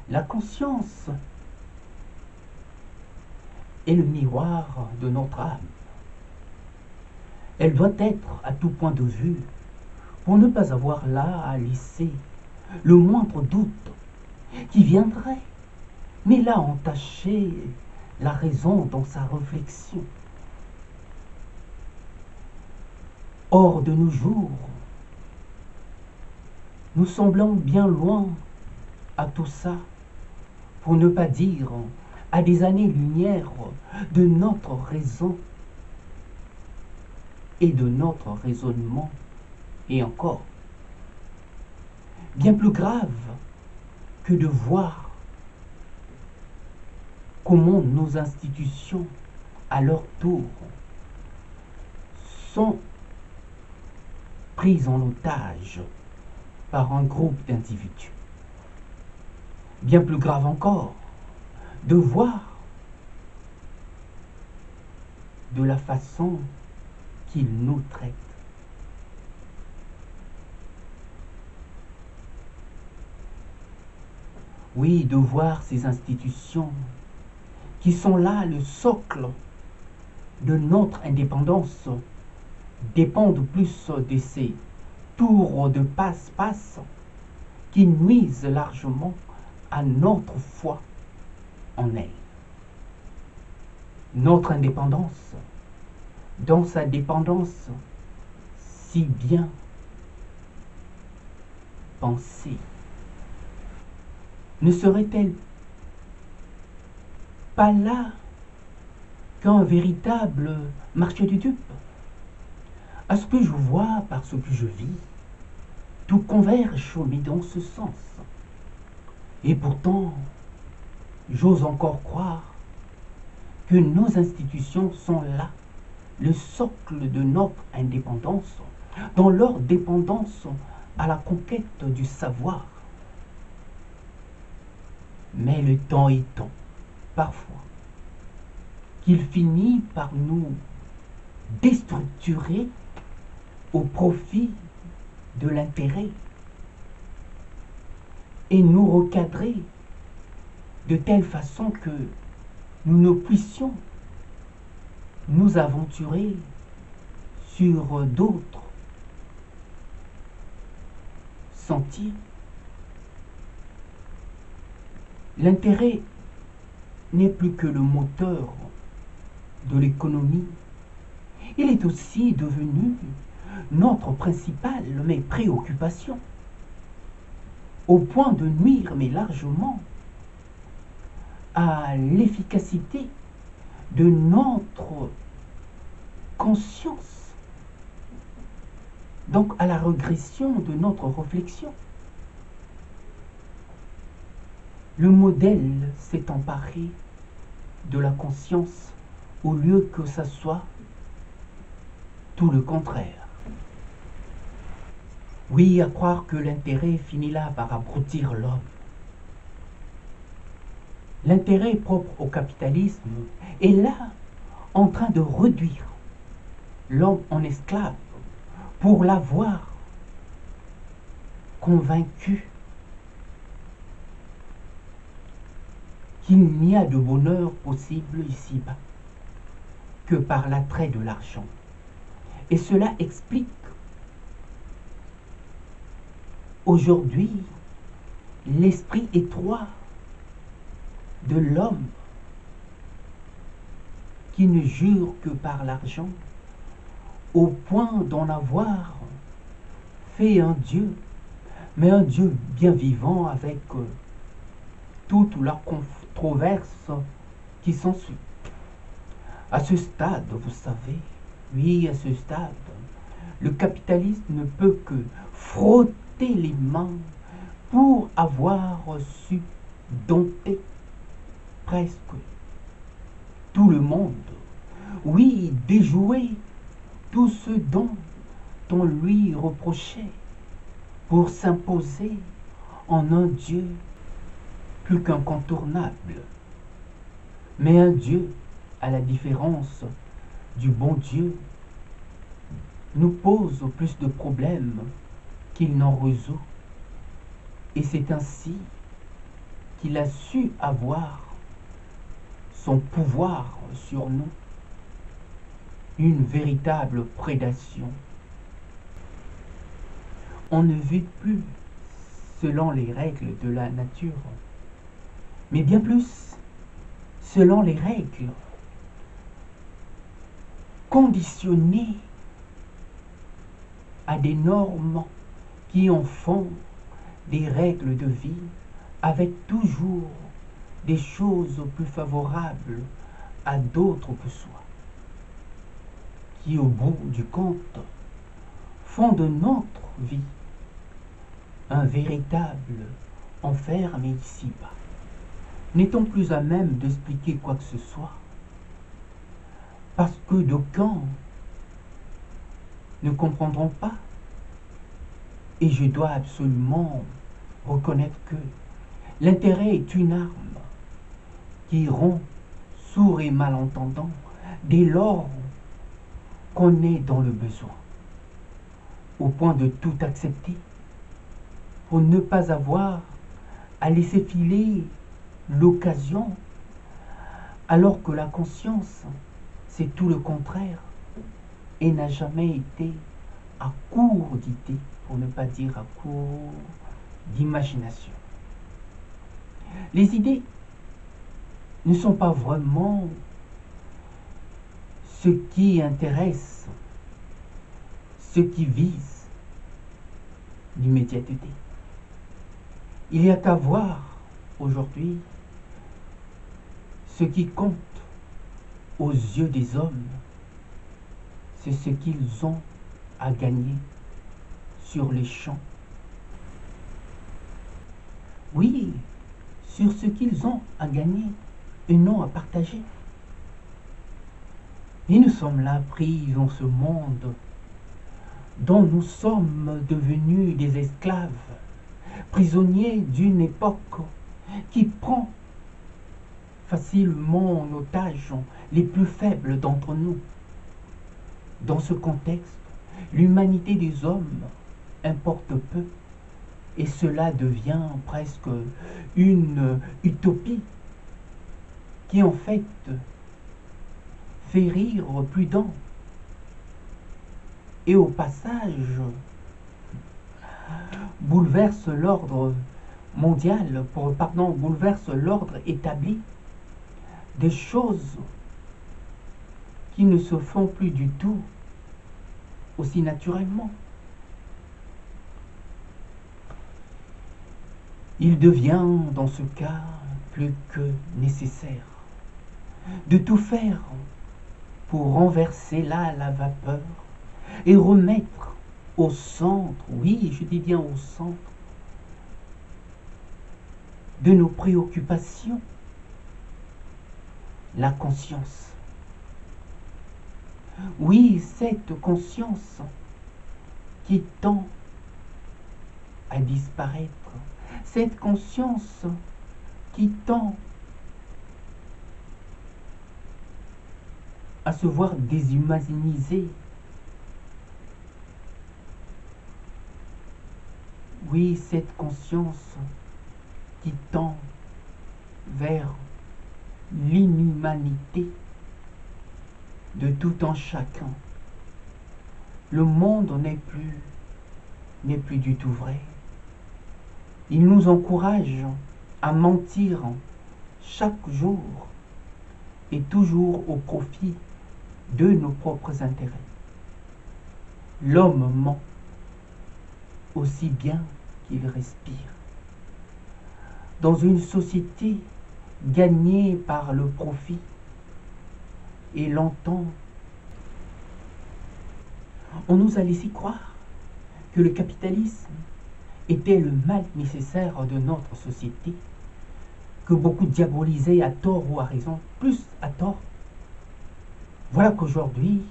La conscience est le miroir de notre âme. Elle doit être à tout point de vue pour ne pas avoir là à laisser le moindre doute qui viendrait, mais là entacher la raison dans sa réflexion. Or, de nos jours, nous semblons bien loin à tout ça, pour ne pas dire à des années-lumière de notre raison et de notre raisonnement, et encore, bien plus grave que de voir comment nos institutions, à leur tour, sont prises en otage par un groupe d'individus. Bien plus grave encore, de voir de la façon qu'ils nous traitent. Oui, de voir ces institutions qui sont là, le socle de notre indépendance, dépendent plus de ces tours de passe-passe qui nuisent largement à notre foi en elle. Notre indépendance, dans sa dépendance si bien pensée, ne serait-elle pas là qu'un véritable marché du dupe? À ce que je vois, par ce que je vis, tout converge dans ce sens. Et pourtant, j'ose encore croire que nos institutions sont là, le socle de notre indépendance, dans leur dépendance à la conquête du savoir. Mais le temps étant, parfois, qu'il finit par nous déstructurer au profit de l'intérêt et nous recadrer de telle façon que nous ne puissions nous aventurer sur d'autres sentiers. L'intérêt n'est plus que le moteur de l'économie. Il est aussi devenu notre principale préoccupation, au point de nuire mais largement à l'efficacité de notre conscience, donc à la régression de notre réflexion. Le modèle s'est emparé de la conscience au lieu que ça soit tout le contraire. Oui, à croire que l'intérêt finit là par abrutir l'homme. L'intérêt propre au capitalisme est là en train de réduire l'homme en esclave pour l'avoir convaincu qu'il n'y a de bonheur possible ici-bas que par l'attrait de l'argent. Et cela explique aujourd'hui l'esprit étroit de l'homme qui ne jure que par l'argent, au point d'en avoir fait un Dieu, mais un Dieu bien vivant avec toute la controverse qui s'ensuit. À ce stade, vous savez, oui, à ce stade, le capitalisme ne peut que frotter les mains pour avoir su dompter presque tout le monde. Oui, déjouer tout ce dont on lui reprochait pour s'imposer en un Dieu plus qu'incontournable, mais un Dieu, à la différence du bon Dieu, nous pose plus de problèmes qu'il n'en résout. Et c'est ainsi qu'il a su avoir son pouvoir sur nous, une véritable prédation. On ne vit plus selon les règles de la nature, mais bien plus selon les règles conditionnées à des normes qui en font des règles de vie, avec toujours des choses plus favorables à d'autres que soi, qui au bout du compte font de notre vie un véritable enfer, mais ici-bas. N'étant plus à même d'expliquer quoi que ce soit, parce que d'aucuns ne comprendront pas, et je dois absolument reconnaître que l'intérêt est une arme qui rompt sourds et malentendants dès lors qu'on est dans le besoin, au point de tout accepter pour ne pas avoir à laisser filer l'occasion, alors que la conscience, c'est tout le contraire et n'a jamais été à court d'idées, pour ne pas dire à court d'imagination. Les idées ne sont pas vraiment ce qui intéresse, ce qui vise l'immédiateté. Il n'y a qu'à voir aujourd'hui ce qui compte aux yeux des hommes, c'est ce qu'ils ont à gagner sur les champs. Oui, sur ce qu'ils ont à gagner et non à partager. Et nous sommes là pris dans ce monde dont nous sommes devenus des esclaves, prisonniers d'une époque qui prend facilement en otage les plus faibles d'entre nous. Dans ce contexte, l'humanité des hommes importe peu et cela devient presque une utopie qui en fait fait rire plus d'un et au passage bouleverse l'ordre mondial, bouleverse l'ordre établi, des choses qui ne se font plus du tout aussi naturellement. Il devient dans ce cas plus que nécessaire de tout faire pour renverser là la vapeur et remettre au centre, oui, je dis bien au centre de nos préoccupations, la conscience. Oui, cette conscience qui tend à disparaître, cette conscience qui tend à se voir déshumanisée. Oui, cette conscience qui tend vers l'inhumanité de tout un chacun. Le monde n'est plus du tout vrai. Il nous encourage à mentir chaque jour et toujours au profit de nos propres intérêts. L'homme ment aussi bien qu'il respire. Dans une société gagnée par le profit, et longtemps, on nous a laissé croire que le capitalisme était le mal nécessaire de notre société, que beaucoup diabolisaient à tort ou à raison, plus à tort. Voilà qu'aujourd'hui,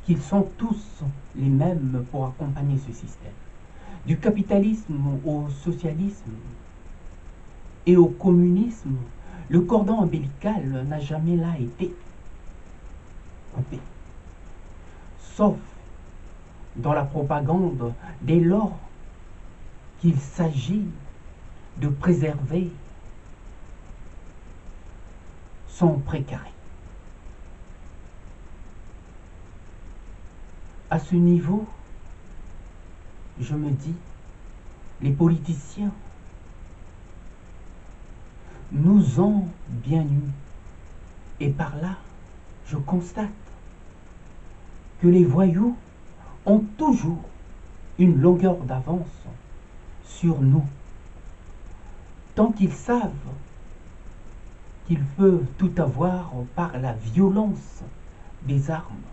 qu'ils sont tous les mêmes pour accompagner ce système. Du capitalisme au socialisme et au communisme, le cordon ombilical n'a jamais là été coupé. Sauf dans la propagande, dès lors qu'il s'agit de préserver sont précarés. À ce niveau, je me dis, les politiciens nous ont bien eus. Et par là, je constate que les voyous ont toujours une longueur d'avance sur nous, tant qu'ils savent qu'ils peuvent tout avoir par la violence des armes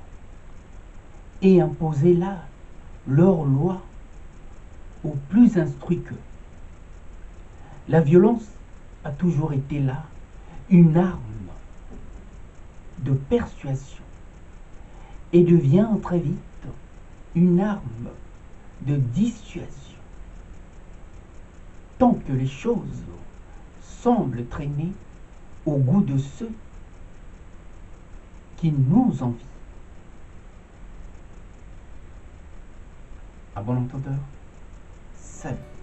et imposer là leurs lois aux plus instruits qu'eux. La violence a toujours été là, une arme de persuasion, et devient très vite une arme de dissuasion, tant que les choses semblent traîner au goût de ceux qui nous envient. À bon entendeur, salut.